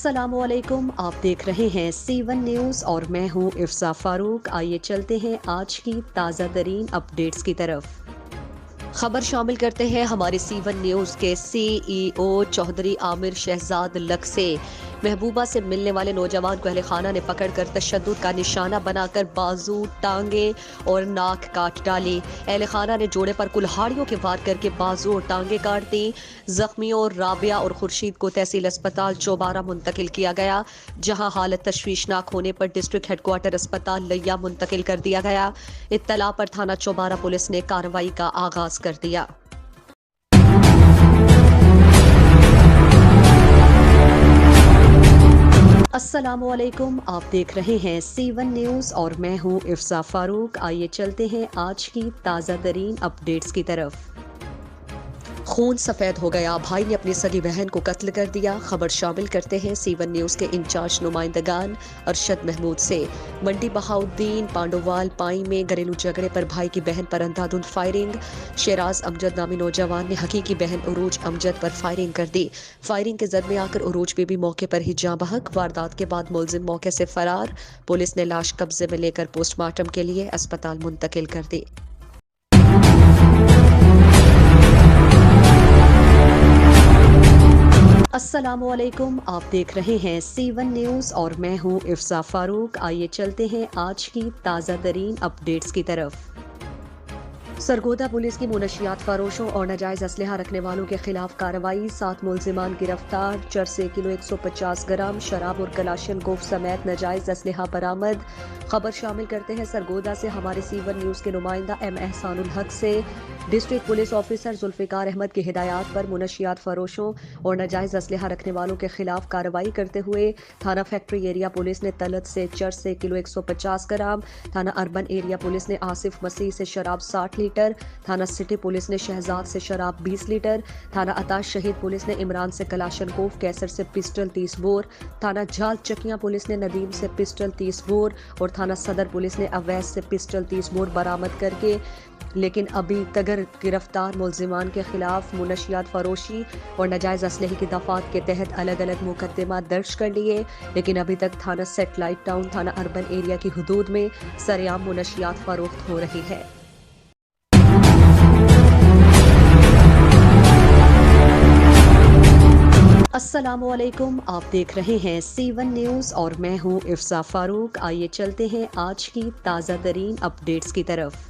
अस्सलामुअलैकुम, आप देख रहे हैं C1 न्यूज़ और मैं हूं इफ्सा फारूक। आइए चलते हैं आज की ताज़ा तरीन अपडेट्स की तरफ। खबर शामिल करते हैं हमारे C1 न्यूज़ के CEO चौधरी आमिर शहजाद लक से। महबूबा से मिलने वाले नौजवान को अहले खाना ने पकड़कर तशद्दुद का निशाना बनाकर बाजू, टांगे और नाक काट डाली। अहले खाना ने जोड़े पर कुल्हाड़ियों के वार करके बाजू और टांगे काट दी। जख्मियों राबिया और खुर्शीद को तहसील अस्पताल चौबारा मुंतकिल किया गया, जहां हालत तशवीशनाक होने पर डिस्ट्रिक्ट हेडक्वार्टर अस्पताल लिया मुंतकिल कर दिया गया। इत्तला पर थाना चौबारा पुलिस ने कार्रवाई का आगाज कर दिया। अस्सलामुअलैकुम, आप देख रहे हैं C1 न्यूज़ और मैं हूं इफ्सा फारूक। आइए चलते हैं आज की ताज़ा तरीन अपडेट्स की तरफ। खून सफेद हो गया, भाई ने अपनी सगी बहन को कत्ल कर दिया। खबर शामिल करते हैं C1 न्यूज़ के इंचार्ज नुमाइंदगान अरशद महमूद से। मंडी बहाउद्दीन पांडोवाल पाई में घरेलू झगड़े पर भाई की बहन पर अंधाधुंध फायरिंग। शेराज अमजद नामी नौजवान ने हकीकी बहन उरूज अमजद पर फायरिंग कर दी। फायरिंग के जद में आकर उरूज बीबी मौके पर ही जाँ बहक। वारदात के बाद मुलजिम मौके से फरार। पुलिस ने लाश कब्जे में लेकर पोस्टमार्टम के लिए अस्पताल मुंतकिल कर दी। अस्सलामुअलैकुम, आप देख रहे हैं C1 न्यूज़ और मैं हूं इफ्सा फारूक। आइए चलते हैं आज की ताज़ा तरीन अपडेट्स की तरफ। सरगोदा पुलिस की मुनशियात फरोशों और नाजायज़ असलहा रखने वालों के खिलाफ कार्रवाई। 7 मुलजिमान गिरफ्तार। चरसे किलो 150 ग्राम शराब और कलाशन गोफ समेत नाजायज़ असलहा बरामद। खबर शामिल करते हैं सरगोदा से हमारे C1 न्यूज़ के नुमाइंदा M एहसानुल हक से। District police officer Zulfiqar Ahmad की हिदायत पर मुनशियात फरोशों और नाजायज़ असलहा रखने वालों के खिलाफ कार्रवाई करते हुए थाना फैक्ट्री एरिया पुलिस ने तलत से चरसे किलो 150 ग्राम, थाना अर्बन एरिया पुलिस ने आसिफ मसीह से शराब 60 लीटर, थाना सिटी पुलिस ने शहजाद से शराब 20 लीटर, थाना अताश शहीद पुलिस ने इमरान से कलाशन कोफ कैसर से पिस्टल 30 बोर, थाना झाल चकियां पुलिस ने नदीम से पिस्टल 30 बोर और थाना सदर पुलिस ने अवैस से पिस्टल 30 बोर बरामद करके लेकिन अभी तगर गिरफ्तार मुलजिमान के खिलाफ मुनशियात फरोशी और नाजायज़ असलहे की दफात के तहत अलग अलग मुकदमा दर्ज कर लिए, लेकिन अभी तक थाना सेटेलाइट टाउन थाना अर्बन एरिया की हुदूद में सरेआम मुनशियात फरोख्त हो रही है। अस्सलामुअलैकुम, आप देख रहे हैं C1 न्यूज़ और मैं हूं इफ्सा फारूक। आइए चलते हैं आज की ताज़ा तरीन अपडेट्स की तरफ।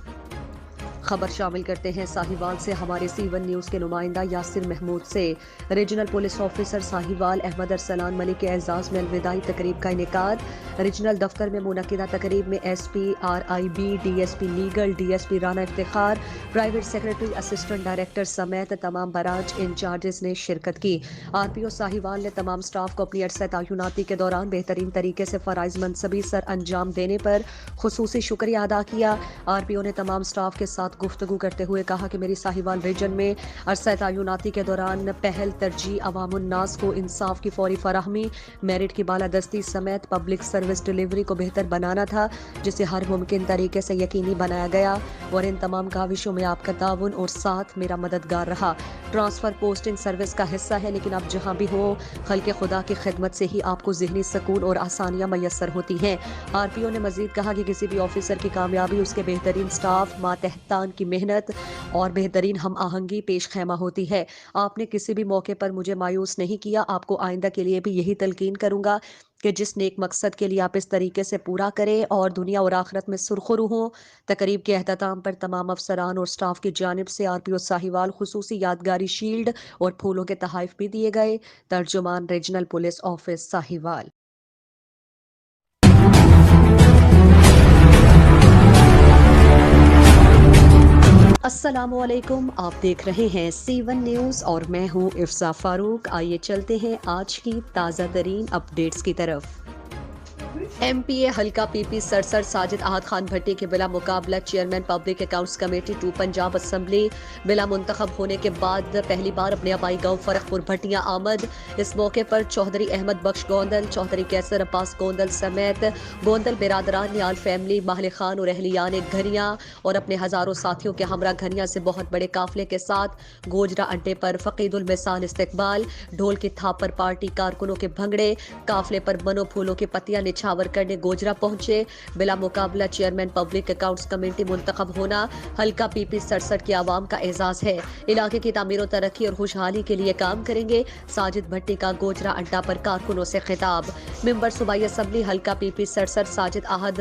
खबर शामिल करते हैं साहिवाल से हमारे C1 न्यूज़ के नुमाइंदा यासिर महमूद से। Regional police officer Sahiwal Ahmad Arsalan Malik के एजाज़ में अलविदाई तकरीब का इनेकाद। रीजनल दफ्तर में मुनक़िदा तकरीब में SP RIB DSP legal DSP Rana Iftikhar, private secretary assistant director समेत तमाम बराज इंचार्जेस ने शिरकत की। RPO साहिवाल ने तमाम स्टाफ को अपनी अरसा तैनाती के दौरान बेहतरीन तरीके से फ़राइज़ मनसबी सर अंजाम देने पर खुसूसी शुक्रिया अदा किया। RPO ने तमाम स्टाफ के साथ गुफ्तगू करते हुए कहा कि मेरी साहिवाल रीजन में अरसा तैनाती के दौरान पहल तरजीह अवामुन्नास को इंसाफ की फौरी फराहमी, मेरिट की बालादस्ती समेत पब्लिक सर्विस डिलीवरी को बेहतर बनाना था, जिसे हर मुमकिन तरीके से यकीनी बनाया गया और इन तमाम काविशों में आपका ताउन और साथ मेरा मददगार रहा। ट्रांसफ़र पोस्टिंग सर्विस का हिस्सा है, लेकिन आप जहाँ भी हो खल्क़े खुदा की खिदमत से ही आपको ज़हनी सुकून और आसानियाँ मैसर होती हैं। RPO ने मज़ीद कहा कि किसी भी ऑफिसर की कामयाबी उसके बेहतरीन स्टाफ, मातहतान की मेहनत और बेहतरीन हम आहंगी पेश खैमा होती है। आपने किसी भी मौके पर मुझे मायूस नहीं किया। आपको आइंदा के लिए भी यही तलकीन करूंगा कि जिस नेक मकसद के लिए आप इस तरीके से पूरा करें और दुनिया और आखिरत में सुरखरू हों। तकरीब के अहतमाम पर तमाम अफसरान और स्टाफ की जानिब से RPO साहिवाल खुसूसी यादगारी शील्ड और फूलों के तोहफे भी दिए गए। तर्जुमान रीजनल पुलिस ऑफिस साहिवाल। अस्सलामुअलैकुम, आप देख रहे हैं C1 न्यूज़ और मैं हूं इफ्सा फारूक। आइए चलते हैं आज की ताज़ा तरीन अपडेट्स की तरफ। ایم پی اے حلقہ پی پی سرسر ساجد احد خان بھٹی کے بلا مقابلہ chairman public accounts committee 2 Punjab assembly بلا منتخب ہونے کے بعد پہلی بار اپنے آبائی گاؤں فرخ پور بھٹیاں آمد۔ اس موقع پر چوہدری احمد بخش گوندل، چوہدری کیسر عباس گوندل سمیت گوندل برادران نیال فیملی، ماہل خان اور اہلیان گھریاں اور اپنے ہزاروں ساتھیوں کے ہمراہ گھریاں سے بہت بڑے قافلے کے ساتھ گوجرا اڈے پر فقید المثال استقبال، ڈھول کی تھاپ پر پارٹی کارکنوں کے بھنگڑے، قافلے پر منو پھولوں کی پتیاں نچھاور کرنے گوجرا پہنچے۔ بلا مقابلہ چیئرمین پبلک اکاؤنٹس کمیٹی منتخب ہونا حلقہ پی پی سرسٹھ کے عوام کا اعزاز ہے۔ علاقے کی تعمیر و ترقی اور خوشحالی کے لیے کام کریں گے۔ ساجد بھٹی کا گوجرا اڈا پر کارکنوں سے خطاب۔ ممبر صوبائی اسمبلی حلقہ پی پی سرسٹھ ساجد احد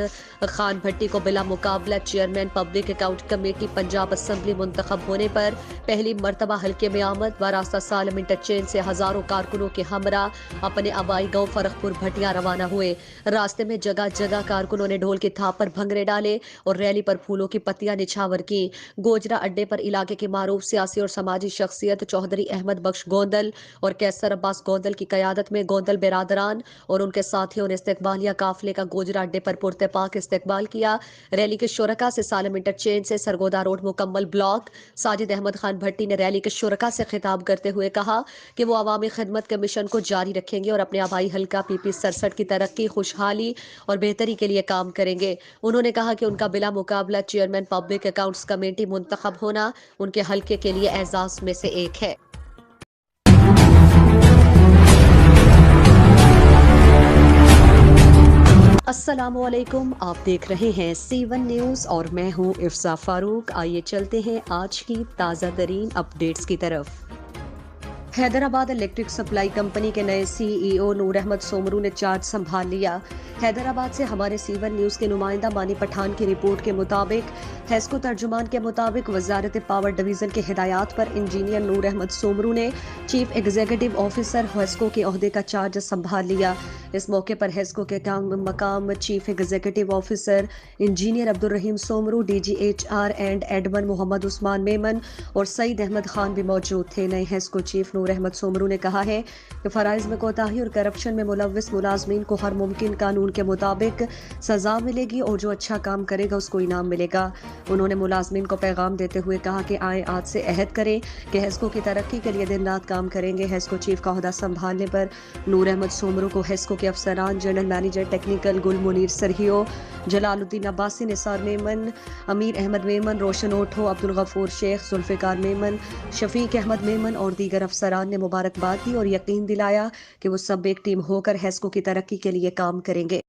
خان بھٹی کو بلا مقابلہ chairman public account committee Punjab assembly منتخب ہونے پر پہلی مرتبہ حلقے میں آمد۔ وراثہ سالم انٹرچینج سے ہزاروں کارکنوں کے ہمراہ اپنے آبائی گاؤں فرخ پور بھٹیاں روانہ ہوئے۔ راستے میں جگہ جگہ کارکنوں نے ڈھول کی تھاپ پر بھنگڑے ڈالے اور ریلی پر پھولوں کی پتیاں نچھاور کی۔ گوجرا اڈے پر علاقے کی معروف سیاسی اور سماجی شخصیت چوہدری احمد بخش گوندل اور کیسر عباس گوندل کی قیادت میں گوندل برادران اور ان کے ساتھیوں نے استقبالیہ قافلے کا گوجرا اڈے پر پرتپاک استقبال کیا۔ ریلی کے شرکاء سے سالم انٹرچینج سے سرگودا روڈ مکمل بلاک۔ ساجد احمد خان بھٹی نے ریلی کے شرکاء سے خطاب کرتے ہوئے کہا کہ وہ عوامی خدمت کے مشن کو جاری رکھیں گے اور اپنے آبائی حلقہ پی پی سرسٹھ کی ترقی، خوشحالی اور بہتری کے لیے کام کریں گے۔ انہوں نے کہا کہ ان کا بلا مقابلہ چیئرمین پبلک اکاؤنٹس کمیٹی منتخب ہونا ان کے حلقے کے لیے اعزاز میں سے ایک ہے۔ السلام علیکم، آپ دیکھ رہے ہیں C1 نیوز اور میں ہوں افسا فاروق۔ آئیے چلتے ہیں آج کی تازہ ترین اپڈیٹس کی طرف۔ حیدرآباد الیکٹرک سپلائی کمپنی کے نئے CEO نور احمد سومرو نے چارج سنبھال لیا۔ حیدرآباد سے ہمارے C1 نیوز کے نمائندہ مانی پٹھان کی رپورٹ کے مطابق ہیسکو ترجمان کے مطابق وزارت پاور ڈویژن کے ہدایات پر انجینئر نور احمد سومرو نے چیف ایگزیکٹو آفیسر ہیسکو کے عہدے کا چارج سنبھال لیا۔ اس موقع پر ہیسکو کے مقام chief executive officer engineer Abdul Rahim Soomro, DGHR and admin Muhammad Usman Memon اور سعید احمد خان بھی موجود تھے۔ نئے ہیسکو چیف نور احمد سومرو نے کہا ہے کہ فرائض میں کوتاہی اور کرپشن میں ملوث ملازمین کو ہر ممکن قانون کے مطابق سزا ملے گی اور جو اچھا کام کرے گا اس کو انعام ملے گا۔ انہوں نے ملازمین کو پیغام دیتے ہوئے کہا کہ آئیں آج سے عہد کریں کہ ہیسکو کی ترقی کے لیے دن رات کام کریں گے۔ ہیسکو چیف کا عہدہ سنبھالنے پر نور احمد سومرو کو ہیسکو کے افسران، جنرل مینیجر ٹیکنیکل گل منیر سرہیو، جلال الدین عباسی، نثار میمن، امیر احمد میمن، روشن اوٹھو، عبدالغفور شیخ، ذوالفقار میمن، شفیق احمد میمن اور دیگر افسران نے مبارکباد دی اور یقین دلایا کہ وہ سب ایک ٹیم ہو کر ہیسکو کی ترقی کے لیے کام کریں گے۔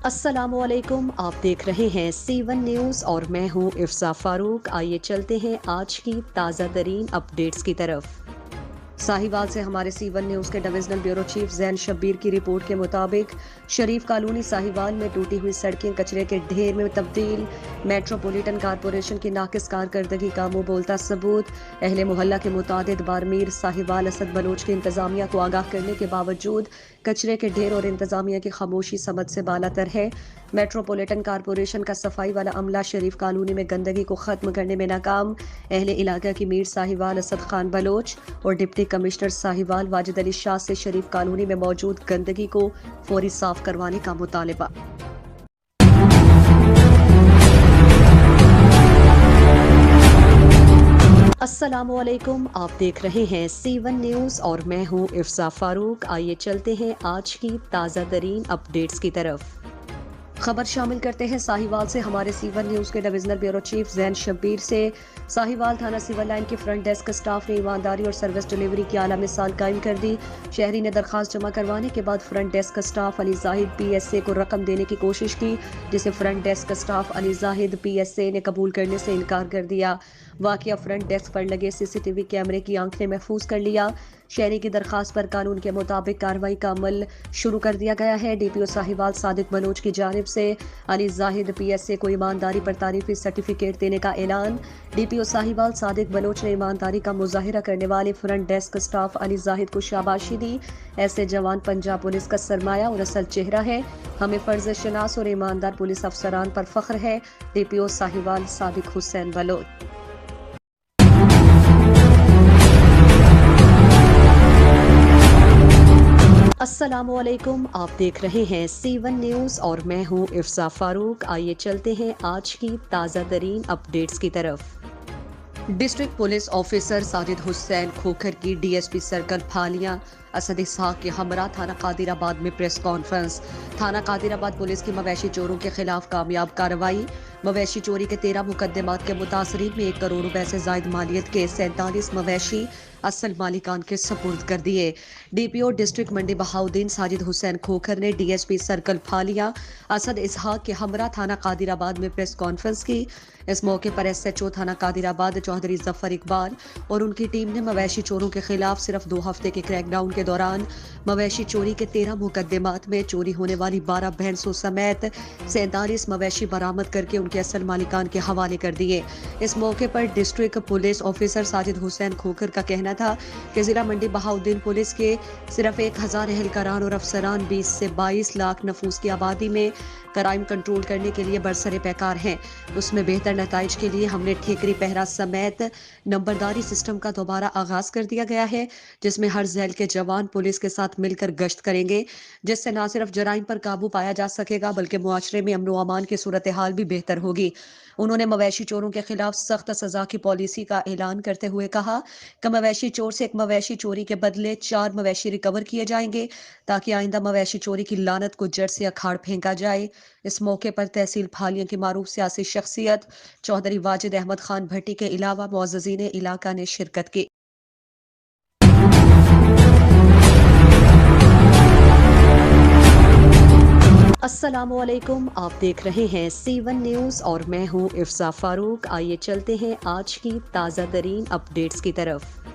السلام علیکم، آپ دیکھ رہے ہیں C1 نیوز اور میں ہوں افسا فاروق۔ آئیے چلتے ہیں آج کی تازہ ترین اپڈیٹس کی طرف۔ ساہیوال سے ہمارے C1 نیوز کے ڈویژنل بیورو چیف زین شبیر کی رپورٹ کے مطابق شریف کالونی ساہیوال میں ٹوٹی ہوئی سڑکیں کچرے کے ڈھیر میں تبدیل، میٹروپولیٹن کارپوریشن کی ناقص کارکردگی کا منہ بولتا ثبوت۔ اہل محلہ کے متعدد بار میر ساہیوال اسد بلوچ کی انتظامیہ کو آگاہ کرنے کے باوجود کچرے کے ڈھیر اور انتظامیہ کی خاموشی سمجھ سے بالا تر ہے۔ میٹروپولیٹن کارپوریشن کا صفائی والا عملہ شریف کالونی میں گندگی کو ختم کرنے میں ناکام۔ اہل علاقہ کی میر ساہیوال اسد خان بلوچ اور ڈپٹی کمشنر ساہیوال واجد علی شاہ سے شریف کالونی میں موجود گندگی کو فوری صاف کروانے کا مطالبہ۔ السلام علیکم، آپ دیکھ رہے ہیں C1 نیوز اور میں ہوں افسا فاروق۔ آئیے چلتے ہیں آج کی تازہ ترین اپڈیٹس کی طرف۔ خبر شامل کرتے ہیں ساہیوال سے ہمارے C1 نیوز کے ڈویژنل بیورو چیف زین شبیر سے۔ ساہیوال تھانہ سول لائن کی فرنٹ ڈیسک سٹاف نے ایمانداری اور سروس ڈیلیوری کی اعلیٰ مثال قائم کر دی۔ شہری نے درخواست جمع کروانے کے بعد فرنٹ ڈیسک سٹاف علی زاہد PSA کو رقم دینے کی کوشش کی، جسے فرنٹ ڈیسک سٹاف علی زاہد PSA نے قبول کرنے سے انکار کر دیا۔ واقعہ فرنٹ ڈیسک پر لگے CCTV کیمرے کی آنکھ نے محفوظ کر لیا۔ شہری کی درخواست پر قانون کے مطابق کارروائی کا عمل شروع کر دیا گیا ہے۔ DPO ساہیوال صادق بلوچ کی جانب سے علی زاہد PSA کو ایمانداری پر تعریفی سرٹیفکیٹ دینے کا اعلان۔ DPO ساہیوال صادق بلوچ نے ایمانداری کا مظاہرہ کرنے والے فرنٹ ڈیسک سٹاف علی زاہد کو شاباشی دی۔ ایسے جوان پنجاب پولیس کا سرمایہ اور اصل چہرہ ہے۔ ہمیں فرض شناس اور ایماندار پولیس افسران پر فخر ہے۔ DPO ساہیوال صادق حسین بلوچ۔ अस्सलाम वालेकुम, आप देख रहे हैं C1 न्यूज़ और मैं हूं इफ्सा फारूक। आइए चलते हैं आज की ताज़ा तरीन अपडेट्स की तरफ। District police officer Sajid Hussain Khokhar की DSP सर्कल फालियां असद इसहाक के हमरा थाना कादिराबाद में प्रेस कॉन्फ्रेंस। थाना कादिराबाद पुलिस की मवेशी चोरों के खिलाफ कामयाब कार्रवाई। मवेशी चोरी के 13 मुकदमात के मुतासरीन में 1 करोड़ रुपए से जायद मालियत के 47 मवेशी असल मालिकान के सपुर्द कर दिए। DPO डिस्ट्रिक्ट मंडी बहाउद्दीन साजिद हुसैन खोखर ने DSP सर्कल फालिया असद इसहाक के हमरा थाना कादिराबाद में प्रेस कॉन्फ्रेंस की। इस मौके पर SHO थाना कादिराबाद चौधरी जफर इकबाल और उनकी टीम ने मवेशी चोरों के खिलाफ सिर्फ 2 हफ्ते के क्रैकडाउन के दौरान मवेशी चोरी के 13 मुकदमात में चोरी होने वाली 12 भैंसों समेत 47 मवेशी बरामद करके उनके असल मालिकान के हवाले कर दिए। इस मौके पर district police officer Sajid Hussain Khokhar का कहना था कि जिला मंडी बहाउद्दीन पुलिस के सिर्फ 1000 एहलकारान और अफसरान 20 से 22 लाख नफूस की आबादी में क्राइम कंट्रोल करने के लिए बरसरे पैकार हैं। उसमें बेहतर नताइज के लिए हमने ठेकरी पहरा समेत नंबरदारी सिस्टम का दोबारा आगाज कर दिया गया है, जिसमें हर झैल के जवान पुलिस के साथ मिलकर गश्त करेंगे, जिससे न सिर्फ जराइम पर काबू पाया जा सकेगा बल्कि मुआशरे में अमन व अमान की सूरत हाल भी बेहतर होगी। उन्होंने मवेशी चोरों के खिलाफ सख्त सजा की पॉलिसी का ऐलान करते हुए कहा कि मवेशी चोर से एक मवेशी चोरी के बदले 4 मवेशी रिकवर किए जाएंगे ताकि आइंदा मवेशी चोरी की लानत को जड़ से अखाड़ फेंका जाए। इस मौके पर तहसील फालियां की मारूफ सियासी शख्सियत चौधरी वाजिद अहमद खान भट्टी के अलावा मुअज़्ज़ज़ीन इलाका ने शिरकत की। अस्सलामुअलैकुम, आप देख रहे हैं C1 न्यूज़ और मैं हूं इफ्सा फारूक। आइए चलते हैं आज की ताज़ा तरीन अपडेट्स की तरफ।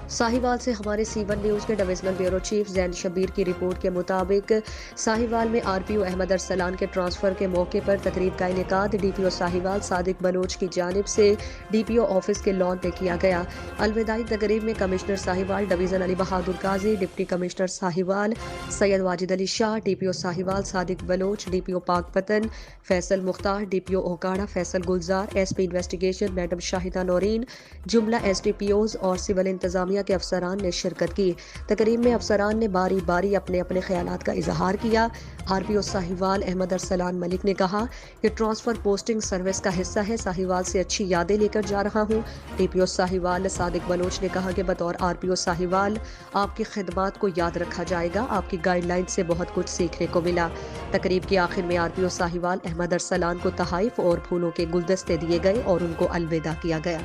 साहिवाल से हमारे C1 न्यूज़ के divisional bureau chief Zain Shabbir की रिपोर्ट के मुताबिक साहिवाल में RPO अहमद अरसलान के ट्रांसफ़र के मौके पर तकरीब का इनेकाद DPO साहिवाल सादिक बलोच की जानिब से DPO ऑफिस के लॉन पे किया गया। अलविदाई तकरीब में commissioner Sahiwal division Ali Bahadur Qazi, deputy commissioner Sahiwal Syed Wajid Ali Shah, DPO Sahiwal Sadiq Baloch, DPO Pakpattan Faisal Mukhtar, DPO Okara Faisal Gulzar, SP investigation madam Shahida Naureen, जुमला SDPOs और सिविल इंतजामिया के अफसरान ने शिरकत की। तकरीब में अफसरान ने बारी बारी अपने अपने ख्यालात का इजहार किया। RPO साहिवाल अहमद अरसलान मलिक ने कहा कि ट्रांसफर पोस्टिंग सर्विस का हिस्सा है, साहिवाल से अच्छी यादें लेकर जा रहा हूँ। DPO साहिवाल सादिक बलोच ने कहा कि बतौर RPO साहिवाल आपकी खिदमात को याद रखा जाएगा, आपकी गाइडलाइन से बहुत कुछ सीखने को मिला। तकरीब के आखिर में RPO साहिवाल अहमद अरसलान को तहाइफ और फूलों के गुलदस्ते दिए गए और उनको अलविदा किया गया।